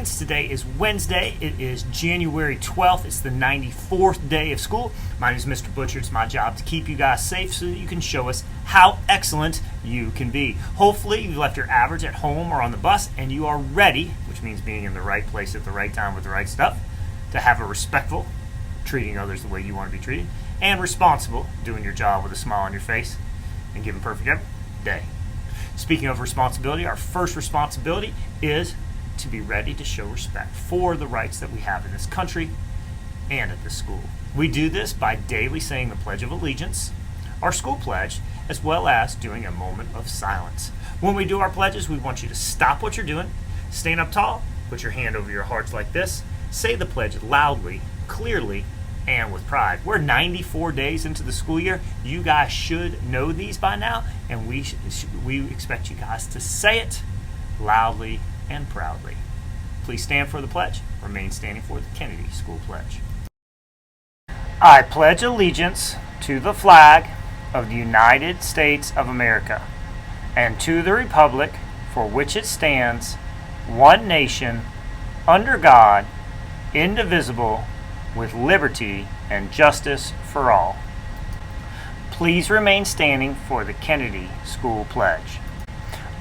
students, today is Wednesday. It is January 12th. It's the 94th day of school. My name is Mr. Butcher. It's my job to keep you guys safe so that you can show us how excellent you can be. Hopefully you left your average at home or on the bus and you are ready, which means being in the right place at the right time with the right stuff, to have a respectful, treating others the way you want to be treated, and responsible, doing your job with a smile on your face and giving perfect every day. Speaking of responsibility, our first responsibility is to be ready to show respect for the rights that we have in this country and at this school. We do this by daily saying the Pledge of Allegiance, our school pledge, as well as doing a moment of silence. When we do our pledges, we want you to stop what you're doing, stand up tall, put your hand over your hearts like this, say the pledge loudly, clearly, and with pride. We're 94 days into the school year. You guys should know these by now, and we expect you guys to say it loudly and proudly. Please stand for the pledge. Remain standing for the Kennedy School Pledge. I pledge allegiance to the flag of the United States of America and to the republic for which it stands, one nation, under God, indivisible, with liberty and justice for all. Please remain standing for the Kennedy School Pledge.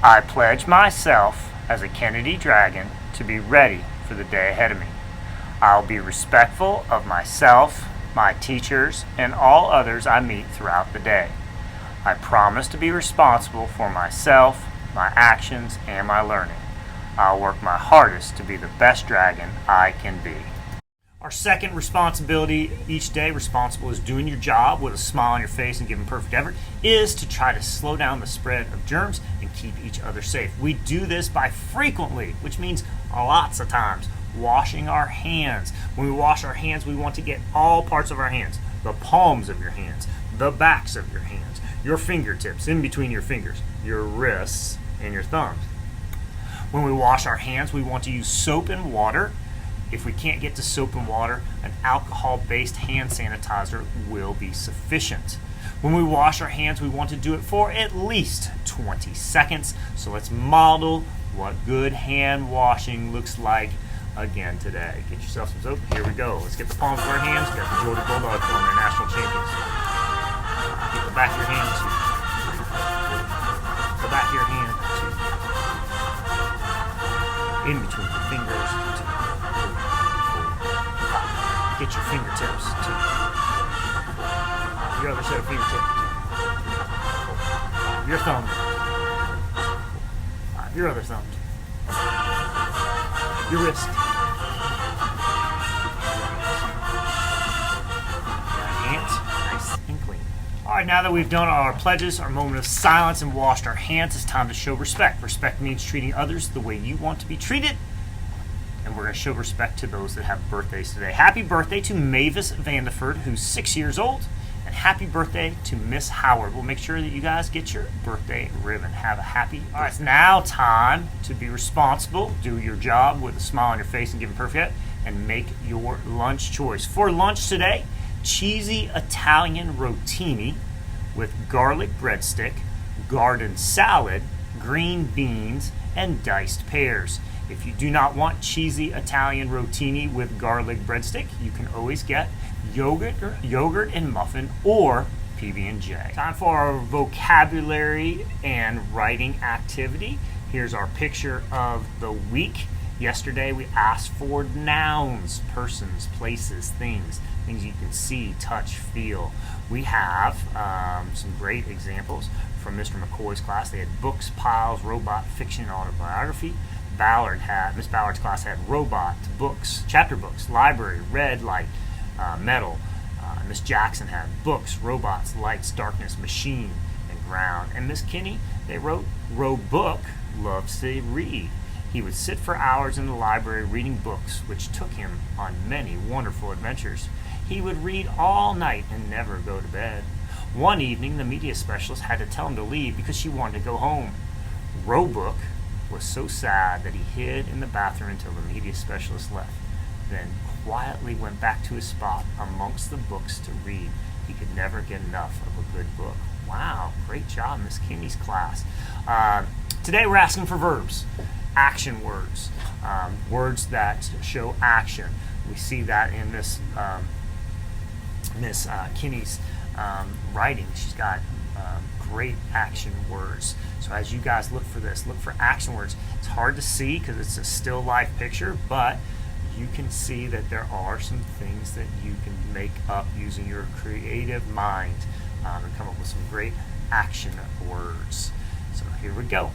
I pledge myself as a Kennedy Dragon to be ready for the day ahead of me. I'll be respectful of myself, my teachers, and all others I meet throughout the day. I promise to be responsible for myself, my actions, and my learning. I'll work my hardest to be the best dragon I can be. Our second responsibility each day, responsible is doing your job with a smile on your face and giving perfect effort, is to try to slow down the spread of germs and keep each other safe. We do this by frequently, which means lots of times, washing our hands. When we wash our hands, we want to get all parts of our hands, the palms of your hands, the backs of your hands, your fingertips, in between your fingers, your wrists, and your thumbs. When we wash our hands, we want to use soap and water. If we can't get to soap and water, an alcohol-based hand sanitizer will be sufficient. When we wash our hands, we want to do it for at least 20 seconds. So let's model what good hand washing looks like again today. Get yourself some soap. Here we go. Let's get the palms of our hands. Got the Georgia Bulldogs on their national champions. Get the back of your hand too. The back of your hand too. In between the fingers too. Get your fingertips too. Your other set of fingertips too. Your thumb. Your other thumb too. Your wrist. Hands nice and clean. Alright, now that we've done our pledges, our moment of silence, and washed our hands, it's time to show respect. Respect means treating others the way you want to be treated. And we're going to show respect to those that have birthdays today. Happy birthday to Mavis Vandeford, who's 6 years old. And happy birthday to Miss Howard. We'll make sure that you guys get your birthday ribbon. Have a happy birthday. All right, it's now time to be responsible. Do your job with a smile on your face and give a perfect, and make your lunch choice. For lunch today, cheesy Italian rotini with garlic breadstick, garden salad, green beans, and diced pears. If you do not want cheesy Italian rotini with garlic breadstick, you can always get yogurt and muffin, or PB&J. Time for our vocabulary and writing activity. Here's our picture of the week. Yesterday we asked for nouns, persons, places, things you can see, touch, feel. We have some great examples from Mr. McCoy's class. They had books, piles, robot, fiction, autobiography. Miss Ballard's class had robot, books, chapter books, library, red light, metal. Miss Jackson had books, robots, lights, darkness, machine, and ground. And Miss Kinney, they wrote book, loves to read. He would sit for hours in the library reading books, which took him on many wonderful adventures. He would read all night and never go to bed. One evening, the media specialist had to tell him to leave because she wanted to go home. Roebuck was so sad that he hid in the bathroom until the media specialist left, then quietly went back to his spot amongst the books to read. He could never get enough of a good book. Wow, great job, Miss Kinney's class. Today we're asking for verbs. action words, words that show action. We see that in Miss Kinney's writing. She's got great action words. So as you guys look for this, look for action words. It's hard to see because it's a still life picture, but you can see that there are some things that you can make up using your creative mind and come up with some great action words. So here we go.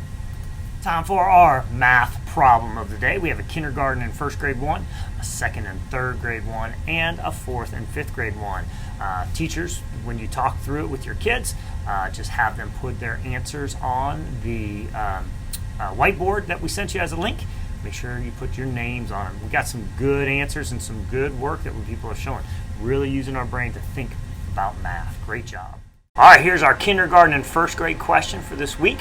Time for our math problem of the day. We have a kindergarten and first grade one, a second and third grade one, and a fourth and fifth grade one. Teachers, when you talk through it with your kids, just have them put their answers on the whiteboard that we sent you as a link. Make sure you put your names on them. We got some good answers and some good work that people are showing. Really using our brain to think about math. Great job. All right, here's our kindergarten and first grade question for this week.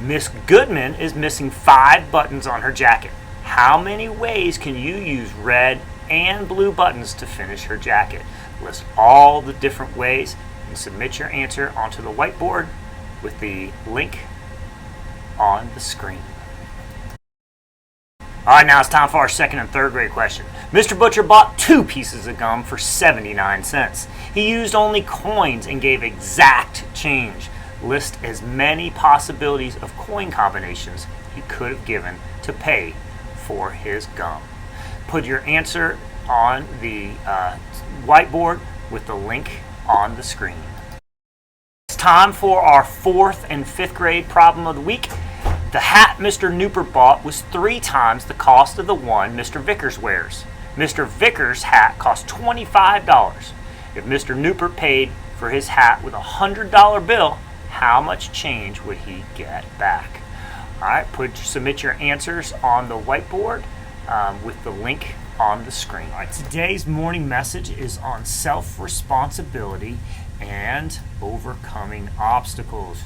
Miss Goodman is missing 5 buttons on her jacket. How many ways can you use red and blue buttons to finish her jacket? List all the different ways and submit your answer onto the whiteboard with the link on the screen. All right, now it's time for our second and third grade question. Mr. Butcher bought 2 pieces of gum for 79 cents. He used only coins and gave exact change. List as many possibilities of coin combinations he could have given to pay for his gum. Put your answer on the whiteboard with the link on the screen. It's time for our fourth and fifth grade problem of the week. The hat Mr. Newport bought was 3 times the cost of the one Mr. Vickers wears. Mr. Vickers' hat cost $25. If Mr. Newport paid for his hat with a $100 bill, how much change would he get back? All right, submit your answers on the whiteboard with the link on the screen. All right, today's morning message is on self-responsibility and overcoming obstacles.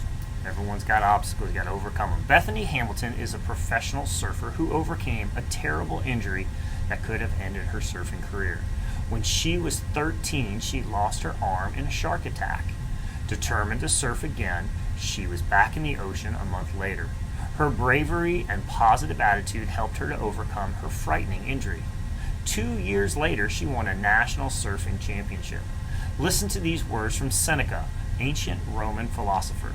Everyone's got obstacles, you got to overcome them. Bethany Hamilton is a professional surfer who overcame a terrible injury that could have ended her surfing career. When she was 13, she lost her arm in a shark attack. Determined to surf again, she was back in the ocean a month later. Her bravery and positive attitude helped her to overcome her frightening injury. 2 years later, she won a national surfing championship. Listen to these words from Seneca, ancient Roman philosopher.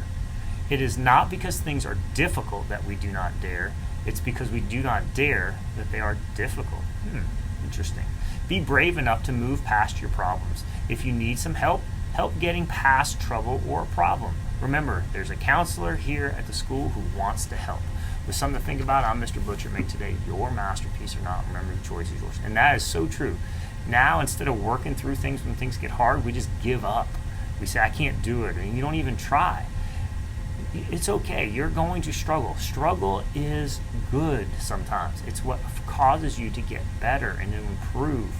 It is not because things are difficult that we do not dare. It's because we do not dare that they are difficult. Interesting. Be brave enough to move past your problems. If you need some help getting past trouble or a problem. Remember, there's a counselor here at the school who wants to help. With something to think about, I'm Mr. Butcher. Make today your masterpiece or not. Remember, the choice is yours. And that is so true. Now, instead of working through things when things get hard, we just give up. We say, I can't do it, and you don't even try. It's okay. You're going to struggle. Struggle is good sometimes. It's what causes you to get better and to improve.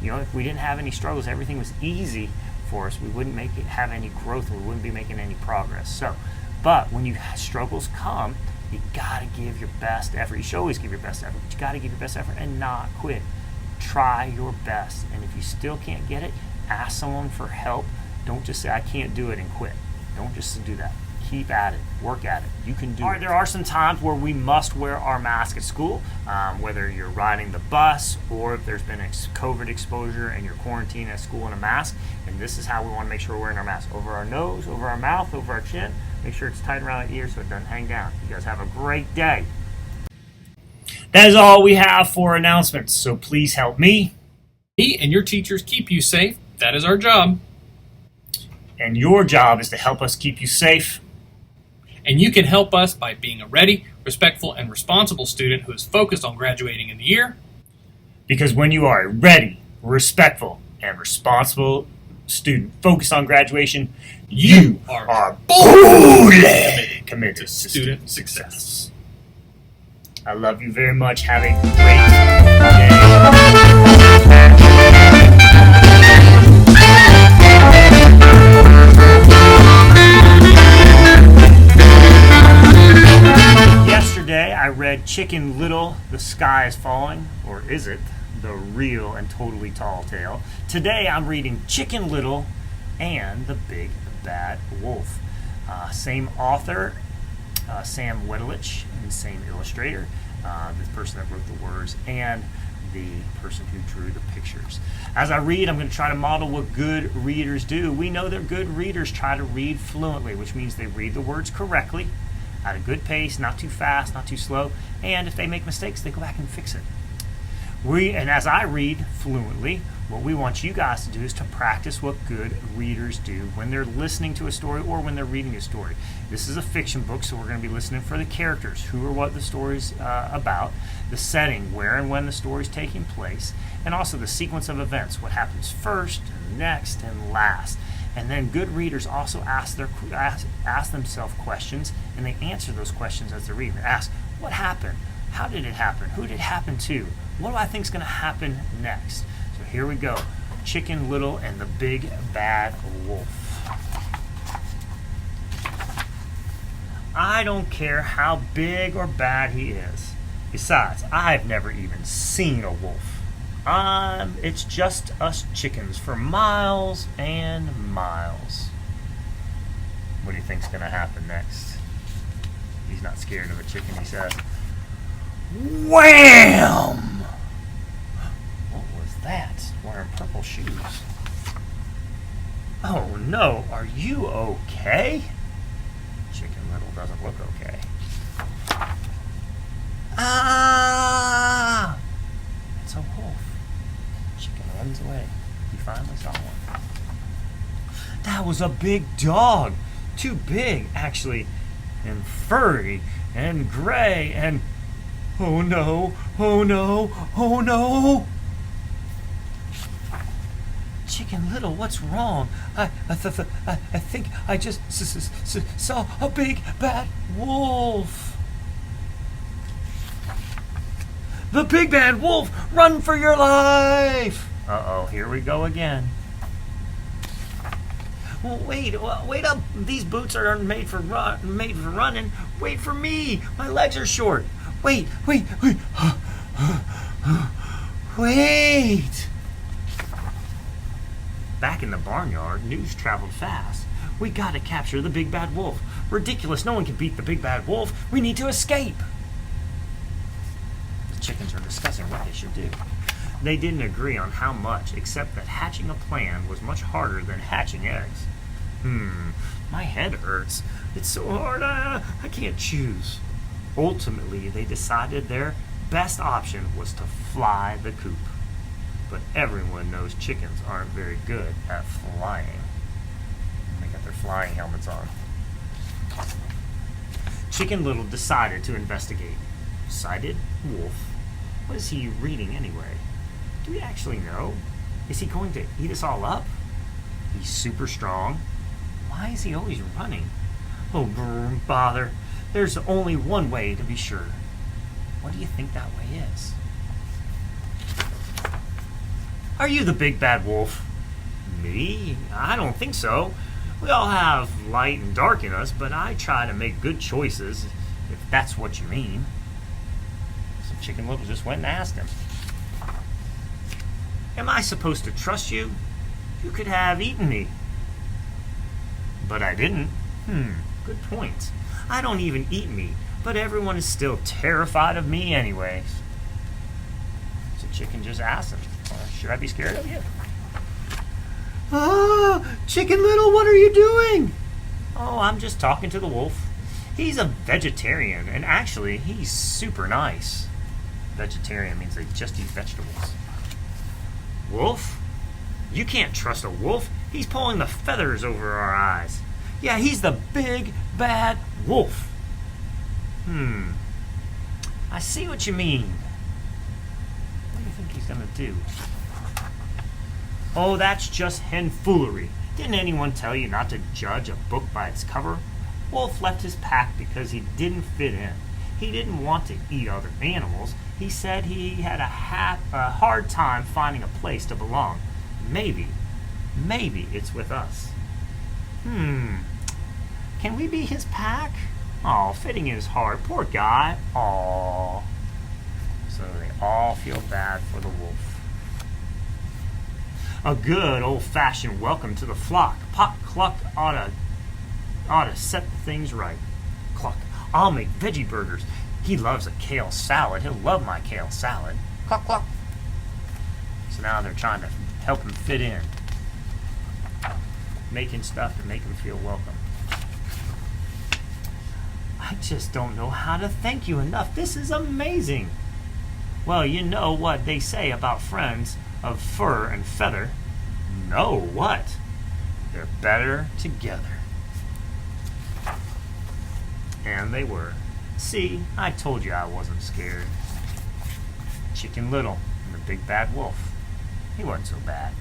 You know, if we didn't have any struggles, everything was easy for us, we wouldn't have any growth and we wouldn't be making any progress. But when struggles come, you gotta give your best effort. You should always give your best effort, but you gotta give your best effort and not quit. Try your best, and if you still can't get it, ask someone for help. Don't just say I can't do it and quit. Don't just do that. Keep at it. Work at it. You can do it. There are some times where we must wear our mask at school, whether you're riding the bus or if there's been COVID exposure and you're quarantined at school in a mask. And this is how we want to make sure we're wearing our mask. Over our nose, over our mouth, over our chin. Make sure it's tight around the ear so it doesn't hang down. You guys have a great day. That is all we have for announcements. So please help me. Me and your teachers keep you safe. That is our job. And your job is to help us keep you safe. And you can help us by being a ready, respectful, and responsible student who is focused on graduating in the year. Because when you are a ready, respectful, and responsible student focused on graduation, you are fully committed to student success. I love you very much. Have a great Yesterday, I read Chicken Little, The Sky is Falling, or is it? The Real and Totally Tall Tale. Today, I'm reading Chicken Little and the Big Bad Wolf. Same author, Sam Wedelich, and same illustrator. the person that wrote the words, and the person who drew the pictures. As I read, I'm going to try to model what good readers do. We know that good readers try to read fluently, which means they read the words correctly, at a good pace, not too fast, not too slow, and if they make mistakes, they go back and fix it. And as I read fluently, what we want you guys to do is to practice what good readers do when they're listening to a story or when they're reading a story. This is a fiction book, so we're going to be listening for the characters, who or what the story's about, the setting, where and when the story's taking place, and also the sequence of events, what happens first, and next, and last. And then good readers also ask themselves questions, and they answer those questions as they're reading. They ask, what happened? How did it happen? Who did it happen to? What do I think is going to happen next? So here we go. Chicken Little and the Big Bad Wolf. I don't care how big or bad he is. Besides, I've never even seen a wolf. It's just us chickens for miles and miles. What do you think's going to happen next? He's not scared of a chicken, he says. Wham! What was that? Wearing purple shoes. Oh no, are you okay? Chicken Little doesn't look okay. Ah! It's a wolf. Chicken runs away. He finally saw one. That was a big dog. Too big, actually. And furry and gray and... Oh no, oh no, oh no! Chicken Little, what's wrong? I think I just saw a big bad wolf. The big bad wolf! Run for your life! Uh-oh, here we go again. Well, wait up! These boots are made for running. Wait for me! My legs are short. Wait! Wait! Back in the barnyard, news traveled fast. We gotta capture the big bad wolf. Ridiculous, no one can beat the big bad wolf. We need to escape. The chickens are discussing what they should do. They didn't agree on how much, except that hatching a plan was much harder than hatching eggs. My head hurts. It's so hard, I can't choose. Ultimately, they decided their best option was to fly the coop. But everyone knows chickens aren't very good at flying. They got their flying helmets on. Chicken Little decided to investigate. Sighted wolf. What is he reading anyway? Do we actually know? Is he going to eat us all up? He's super strong. Why is he always running? Oh, bother. There's only one way to be sure. What do you think that way is? Are you the big bad wolf? Me? I don't think so. We all have light and dark in us, but I try to make good choices, if that's what you mean. So Chicken Little just went and asked him. Am I supposed to trust you? You could have eaten me. But I didn't. Good point. I don't even eat meat, but everyone is still terrified of me anyways. So Chicken just asked him, should I be scared of you? Ah, Chicken Little, what are you doing? Oh, I'm just talking to the wolf. He's a vegetarian, and actually, he's super nice. Vegetarian means they just eat vegetables. Wolf? You can't trust a wolf. He's pulling the feathers over our eyes. Yeah, he's the big, bad wolf. I see what you mean. What do you think he's gonna do? Oh, that's just hen foolery. Didn't anyone tell you not to judge a book by its cover? Wolf left his pack because he didn't fit in. He didn't want to eat other animals. He said he had a hard time finding a place to belong. Maybe it's with us. Can we be his pack? Oh, fitting in is hard. Poor guy. Aw. So they all feel bad for the wolf. A good old-fashioned welcome to the flock. Pop Cluck ought to set things right. Cluck. I'll make veggie burgers. He loves a kale salad. He'll love my kale salad. Cluck, cluck. So now they're trying to help him fit in. Making stuff to make him feel welcome. I just don't know how to thank you enough. This is amazing. Well, you know what they say about friends of fur and feather. No, what? They're better together. And they were. See, I told you I wasn't scared. Chicken Little and the Big Bad Wolf. He wasn't so bad.